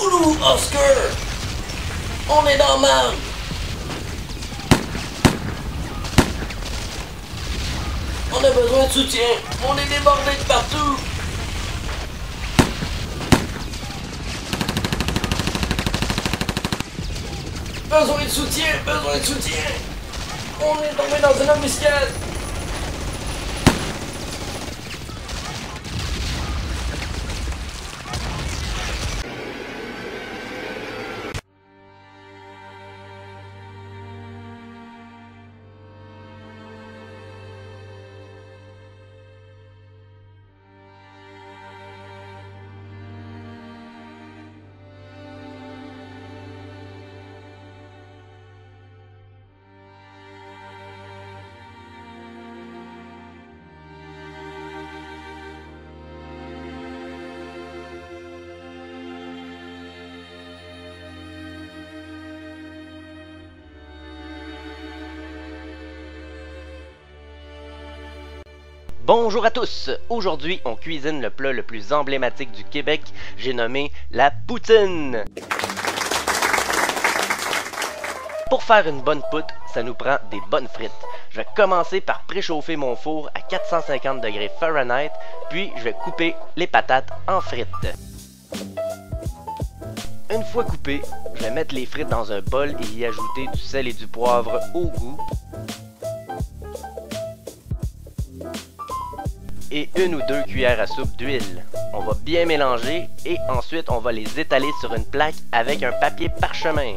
Loulou, Oscar! On est dans marde! On a besoin de soutien! On est débordé de partout! Besoin de soutien! Besoin de soutien! On est tombé dans une embuscade! Bonjour à tous! Aujourd'hui, on cuisine le plat le plus emblématique du Québec, j'ai nommé la poutine! Pour faire une bonne poutre, ça nous prend des bonnes frites. Je vais commencer par préchauffer mon four à 450 degrés Fahrenheit, puis je vais couper les patates en frites. Une fois coupées, je vais mettre les frites dans un bol et y ajouter du sel et du poivre au goût. Et 1 ou 2 cuillères à soupe d'huile. On va bien mélanger et ensuite on va les étaler sur une plaque avec un papier parchemin.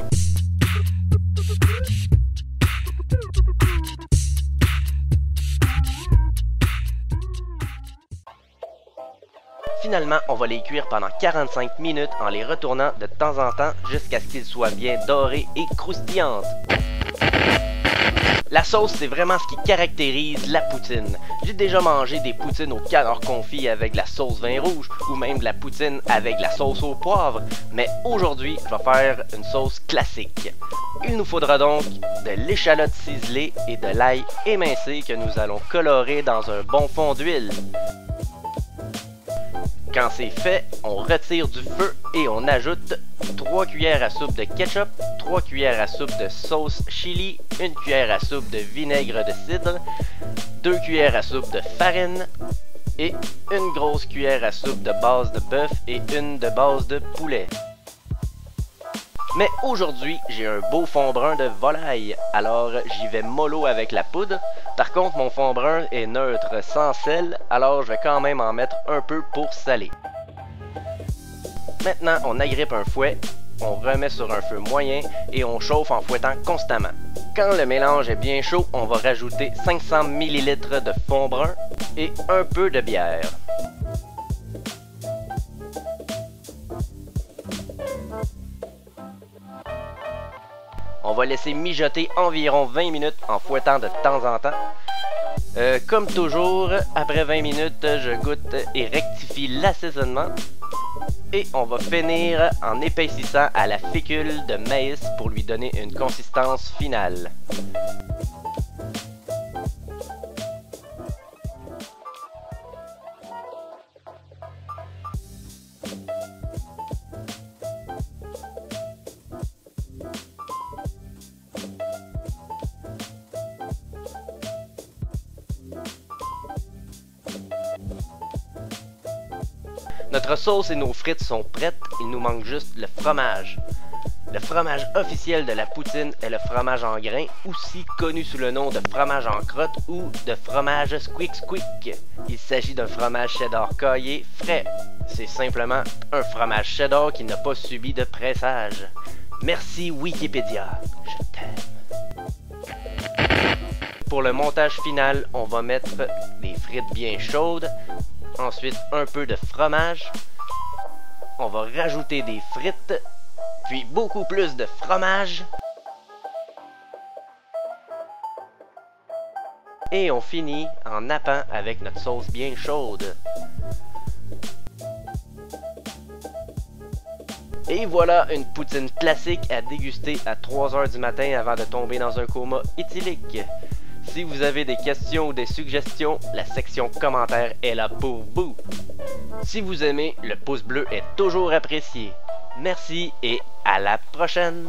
Finalement, on va les cuire pendant 45 minutes en les retournant de temps en temps jusqu'à ce qu'ils soient bien dorés et croustillantes. La sauce, c'est vraiment ce qui caractérise la poutine. J'ai déjà mangé des poutines au canard confit avec de la sauce vin rouge ou même de la poutine avec de la sauce au poivre, mais aujourd'hui, je vais faire une sauce classique. Il nous faudra donc de l'échalote ciselée et de l'ail émincé que nous allons colorer dans un bon fond d'huile. Quand c'est fait, on retire du feu et on ajoute 3 cuillères à soupe de ketchup, 3 cuillères à soupe de sauce chili, 1 cuillère à soupe de vinaigre de cidre, 2 cuillères à soupe de farine et 1 grosse cuillère à soupe de base de bœuf et 1 de base de poulet. Mais aujourd'hui, j'ai un beau fond brun de volaille, alors j'y vais mollo avec la poudre. Par contre, mon fond brun est neutre sans sel, alors je vais quand même en mettre un peu pour saler. Maintenant, on agrippe un fouet, on remet sur un feu moyen et on chauffe en fouettant constamment. Quand le mélange est bien chaud, on va rajouter 500 ml de fond brun et un peu de bière. On va laisser mijoter environ 20 minutes en fouettant de temps en temps. Comme toujours, après 20 minutes, je goûte et rectifie l'assaisonnement. Et on va finir en épaississant à la fécule de maïs pour lui donner une consistance finale. Notre sauce et nos frites sont prêtes, il nous manque juste le fromage. Le fromage officiel de la poutine est le fromage en grains, aussi connu sous le nom de fromage en crotte ou de fromage squeak squeak. Il s'agit d'un fromage cheddar caillé frais. C'est simplement un fromage cheddar qui n'a pas subi de pressage. Merci Wikipédia, je t'aime. Pour le montage final, on va mettre des frites bien chaudes. Ensuite, un peu de fromage. On va rajouter des frites, puis beaucoup plus de fromage. Et on finit en nappant avec notre sauce bien chaude. Et voilà une poutine classique à déguster à 3 h du matin avant de tomber dans un coma éthylique. Si vous avez des questions ou des suggestions, la section commentaires est là pour vous. Si vous aimez, le pouce bleu est toujours apprécié. Merci et à la prochaine!